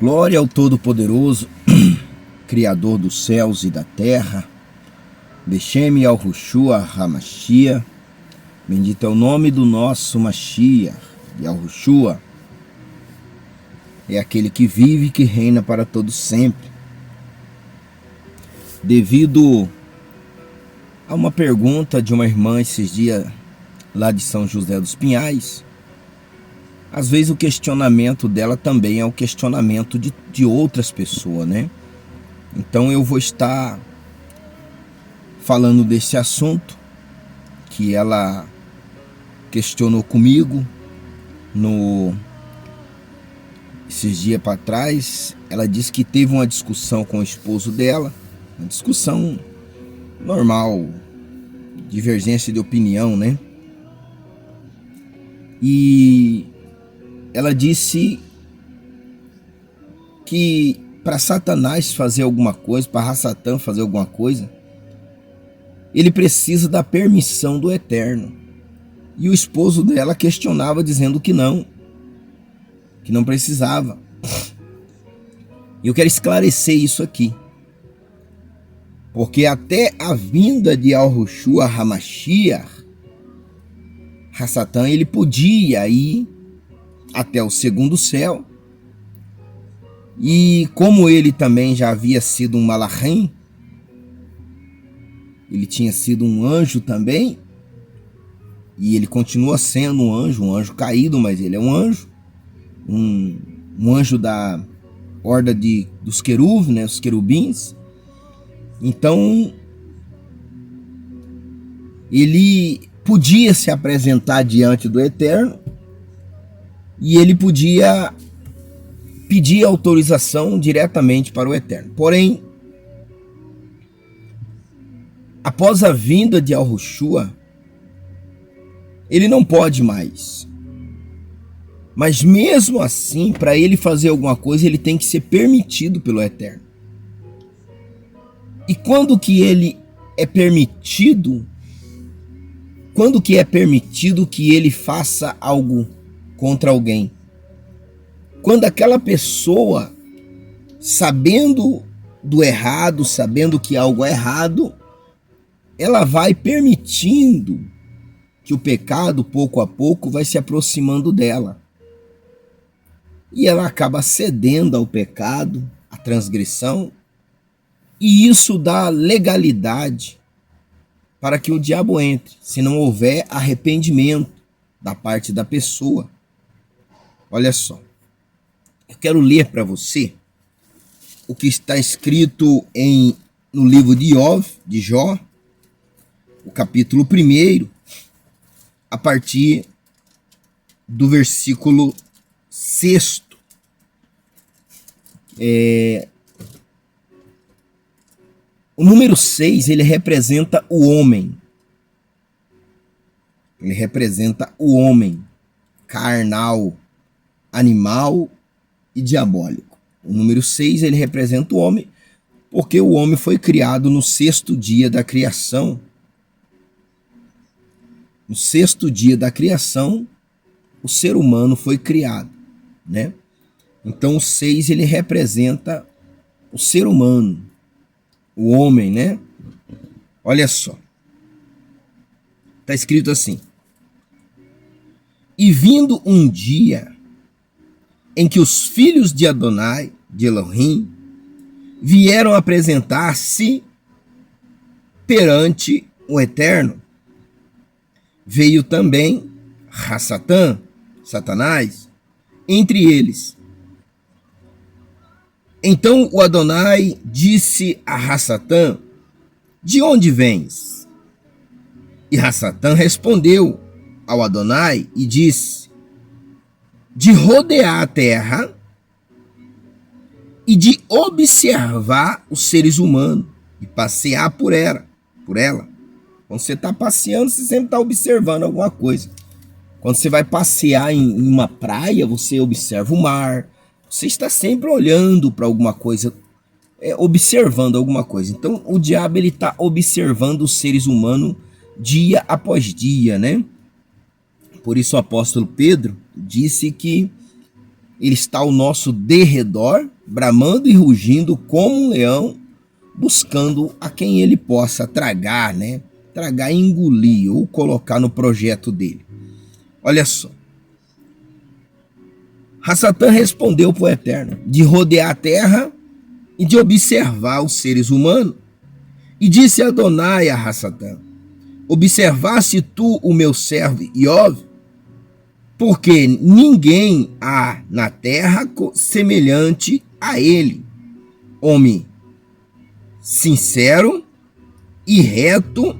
Glória ao Todo-Poderoso, Criador dos céus e da terra, Beshem Yahushua HaMashiach, bendito é o nome do nosso Mashiach, Yahushua, é aquele que vive e que reina para todo sempre. Devido a uma pergunta de uma irmã esses dias lá de São José dos Pinhais, às vezes o questionamento dela também é o questionamento de outras pessoas, né? Então eu vou estar falando desse assunto que ela questionou comigo esses dias para trás. Ela disse que teve uma discussão com o esposo dela, uma discussão normal, divergência de opinião, né? E ela disse que para Satanás fazer alguma coisa, para Satã fazer alguma coisa, ele precisa da permissão do Eterno. E o esposo dela questionava, dizendo que não precisava. E eu quero esclarecer isso aqui, porque até a vinda de Yahushua HaMashiach, Satã, ele podia ir até o segundo céu, e como ele também já havia sido um malachim, ele tinha sido um anjo também, e ele continua sendo um anjo caído, mas ele é um anjo, um anjo da horda dos querubins, né, os querubins. Então ele podia se apresentar diante do Eterno, e ele podia pedir autorização diretamente para o Eterno. Porém, após a vinda de Yahushua, ele não pode mais. Mas mesmo assim, para ele fazer alguma coisa, ele tem que ser permitido pelo Eterno. E quando que ele é permitido? Quando que é permitido que ele faça algo contra alguém? Quando aquela pessoa, sabendo do errado, sabendo que algo é errado, ela vai permitindo que o pecado, pouco a pouco, vai se aproximando dela. E ela acaba cedendo ao pecado, à transgressão, e isso dá legalidade para que o diabo entre, se não houver arrependimento da parte da pessoa. Olha só, eu quero ler para você o que está escrito no livro de Jó, o capítulo 1, a partir do versículo 6. O número 6, ele representa o homem. Ele representa o homem carnal, animal e diabólico. O número 6, ele representa o homem, porque o homem foi criado no 6º dia da criação. No 6º dia da criação, o ser humano foi criado, né? Então o 6, ele representa o ser humano, o homem, né? Olha só. Está escrito assim: e vindo um dia em que os filhos de Adonai, de Elohim, vieram apresentar-se perante o Eterno, veio também Satã, Satanás, entre eles. Então o Adonai disse a Satã: de onde vens? E Satã respondeu ao Adonai e disse: de rodear a terra e de observar os seres humanos e passear por ela. Quando você está passeando, você sempre está observando alguma coisa. Quando você vai passear em uma praia, você observa o mar. Você está sempre olhando para alguma coisa, observando alguma coisa. Então o diabo está observando os seres humanos dia após dia, né? Por isso o apóstolo Pedro disse que ele está ao nosso derredor, bramando e rugindo como um leão, buscando a quem ele possa tragar, né? Tragar e engolir ou colocar no projeto dele. Olha só. Hassatan respondeu para o Eterno, de rodear a terra e de observar os seres humanos. E disse Adonai a Hassatan, observaste tu o meu servo Iov? Porque ninguém há na terra semelhante a ele, homem sincero e reto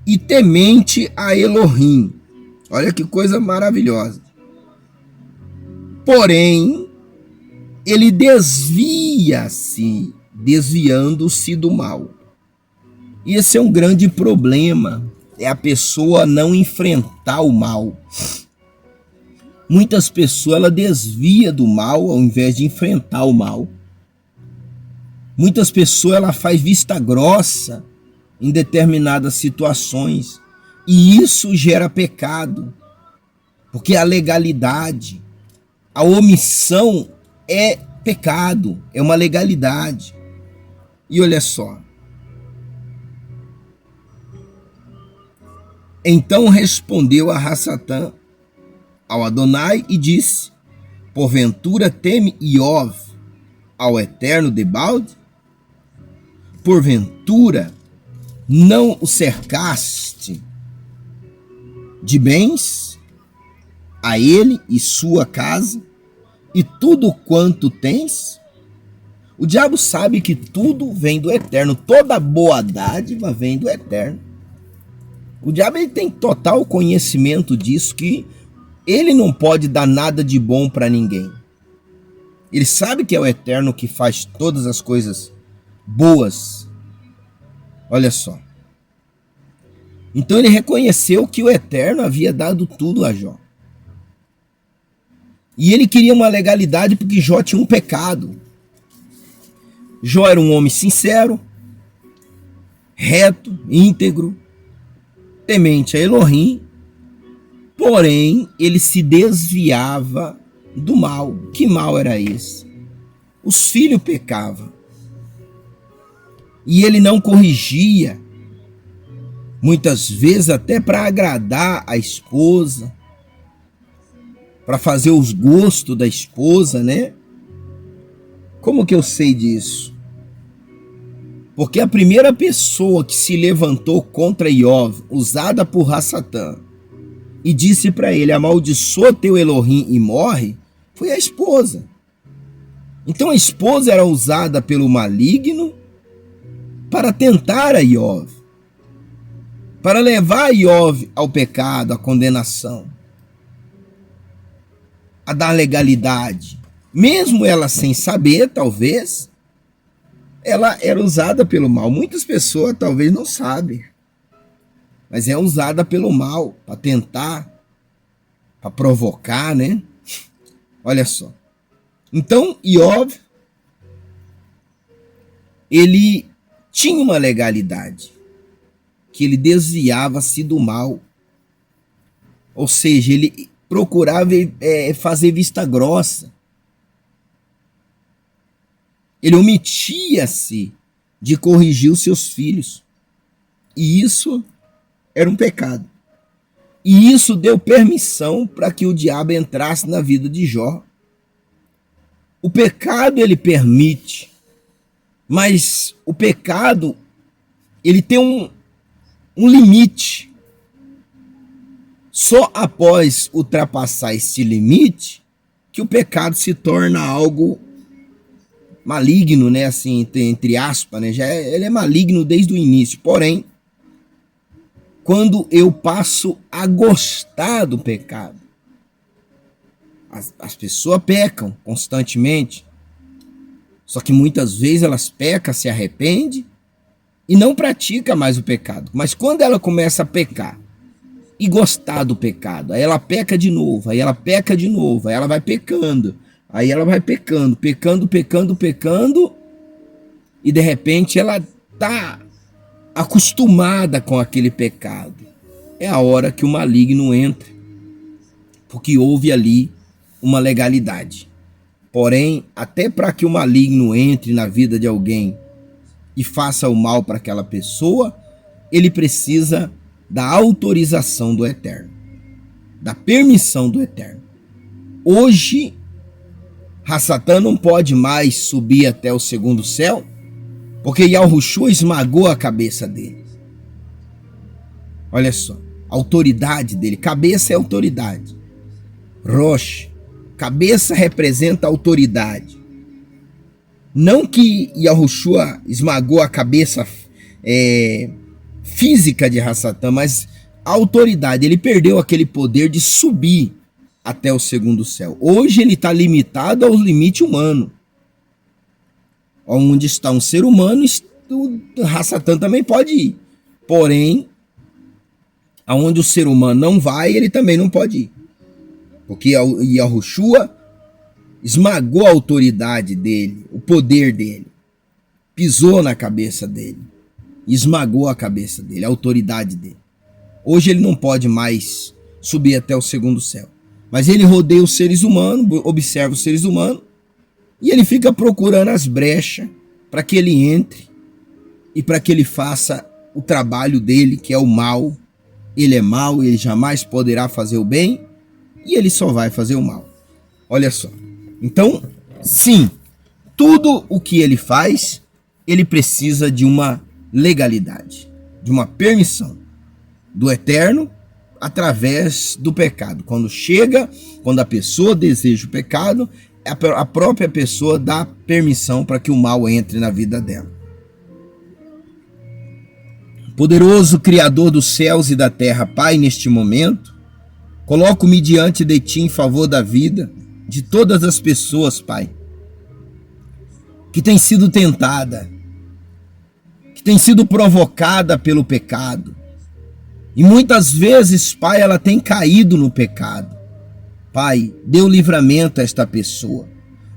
e temente a Elohim. Olha que coisa maravilhosa. Porém, ele desvia-se, desviando-se do mal. E esse é um grande problema, é a pessoa não enfrentar o mal. Muitas pessoas ela desvia do mal ao invés de enfrentar o mal. Muitas pessoas ela faz vista grossa em determinadas situações e isso gera pecado, porque a legalidade, a omissão é pecado, é uma legalidade. E olha só. Então respondeu a Hassatan ao Adonai e disse, porventura teme Iov ao Eterno debalde? Porventura não o cercaste de bens a ele e sua casa e tudo quanto tens? O diabo sabe que tudo vem do Eterno, toda boa dádiva vem do Eterno. O diabo ele tem total conhecimento disso, que ele não pode dar nada de bom para ninguém. Ele sabe que é o Eterno que faz todas as coisas boas. Olha só. Então ele reconheceu que o Eterno havia dado tudo a Jó. E ele queria uma legalidade porque Jó tinha um pecado. Jó era um homem sincero, reto, íntegro, temente a Elohim, porém ele se desviava do mal. Que mal era esse? Os filhos pecavam. E ele não corrigia, muitas vezes até para agradar a esposa, para fazer os gostos da esposa, né? Como que eu sei disso? Porque a primeira pessoa que se levantou contra Iov, usada por Hassatan, e disse para ele, amaldiçoa teu Elohim e morre, foi a esposa. Então a esposa era usada pelo maligno para tentar a Iov, para levar Iov ao pecado, à condenação, a dar legalidade. Mesmo ela sem saber, talvez, ela era usada pelo mal. Muitas pessoas talvez não sabem, mas é usada pelo mal para tentar, para provocar, né? Olha só. Então, Iov, ele tinha uma legalidade, que ele desviava-se do mal. Ou seja, ele procurava fazer vista grossa. Ele omitia-se de corrigir os seus filhos. E isso era um pecado. E isso deu permissão para que o diabo entrasse na vida de Jó. O pecado ele permite, mas o pecado ele tem um limite. Só após ultrapassar esse limite que o pecado se torna algo maligno, né? Assim, entre aspas, né? Ele é maligno desde o início. Porém, quando eu passo a gostar do pecado, as pessoas pecam constantemente, só que muitas vezes elas pecam, se arrependem e não pratica mais o pecado. Mas quando ela começa a pecar e gostar do pecado, aí ela peca de novo, aí ela peca de novo, aí ela vai pecando, aí ela vai pecando, pecando, e de repente ela está acostumada com aquele pecado. É a hora que o maligno entra, porque houve ali uma legalidade. Porém, até para que o maligno entre na vida de alguém e faça o mal para aquela pessoa, ele precisa da autorização do Eterno, da permissão do Eterno. Hoje, Hassatan não pode mais subir até o segundo céu, porque Yahushua esmagou a cabeça dele. Olha só, a autoridade dele, cabeça é autoridade. Rosh, cabeça representa autoridade. Não que Yahushua esmagou a cabeça física de Hassatan, mas a autoridade, ele perdeu aquele poder de subir até o segundo céu. Hoje ele está limitado ao limite humano. Onde está um ser humano, o Hassatan também pode ir. Porém, aonde o ser humano não vai, ele também não pode ir. Porque Yahushua esmagou a autoridade dele, o poder dele. Pisou na cabeça dele. Esmagou a cabeça dele, a autoridade dele. Hoje ele não pode mais subir até o segundo céu. Mas ele rodeia os seres humanos, observa os seres humanos, e ele fica procurando as brechas para que ele entre e para que ele faça o trabalho dele, que é o mal. Ele é mau, ele jamais poderá fazer o bem, e ele só vai fazer o mal. Olha só. Então, sim, tudo o que ele faz, ele precisa de uma legalidade, de uma permissão do Eterno através do pecado. Quando a pessoa deseja o pecado, a própria pessoa dá permissão para que o mal entre na vida dela. Poderoso Criador dos céus e da terra, Pai, neste momento, coloco-me diante de Ti em favor da vida de todas as pessoas, Pai, que tem sido tentada, que tem sido provocada pelo pecado. E muitas vezes, Pai, ela tem caído no pecado. Pai, dê o livramento a esta pessoa.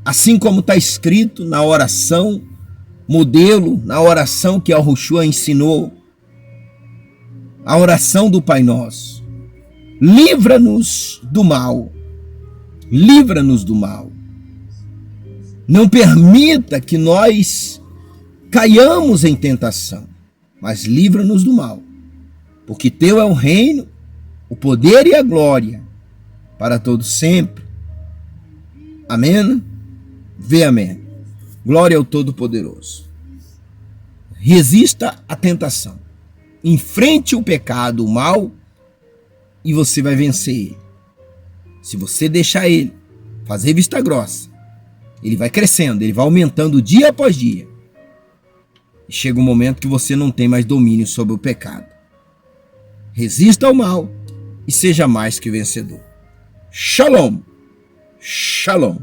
Assim como está escrito na oração, modelo, na oração que Yahushua ensinou, a oração do Pai Nosso. Livra-nos do mal. Livra-nos do mal. Não permita que nós caiamos em tentação, mas livra-nos do mal. Porque Teu é o reino, o poder e a glória, para todos sempre. Amém? Vê amém. Glória ao Todo-Poderoso. Resista à tentação. Enfrente o pecado, o mal, e você vai vencer ele. Se você deixar ele fazer vista grossa, ele vai crescendo, ele vai aumentando dia após dia. E chega um momento que você não tem mais domínio sobre o pecado. Resista ao mal e seja mais que vencedor. Shalom. Shalom.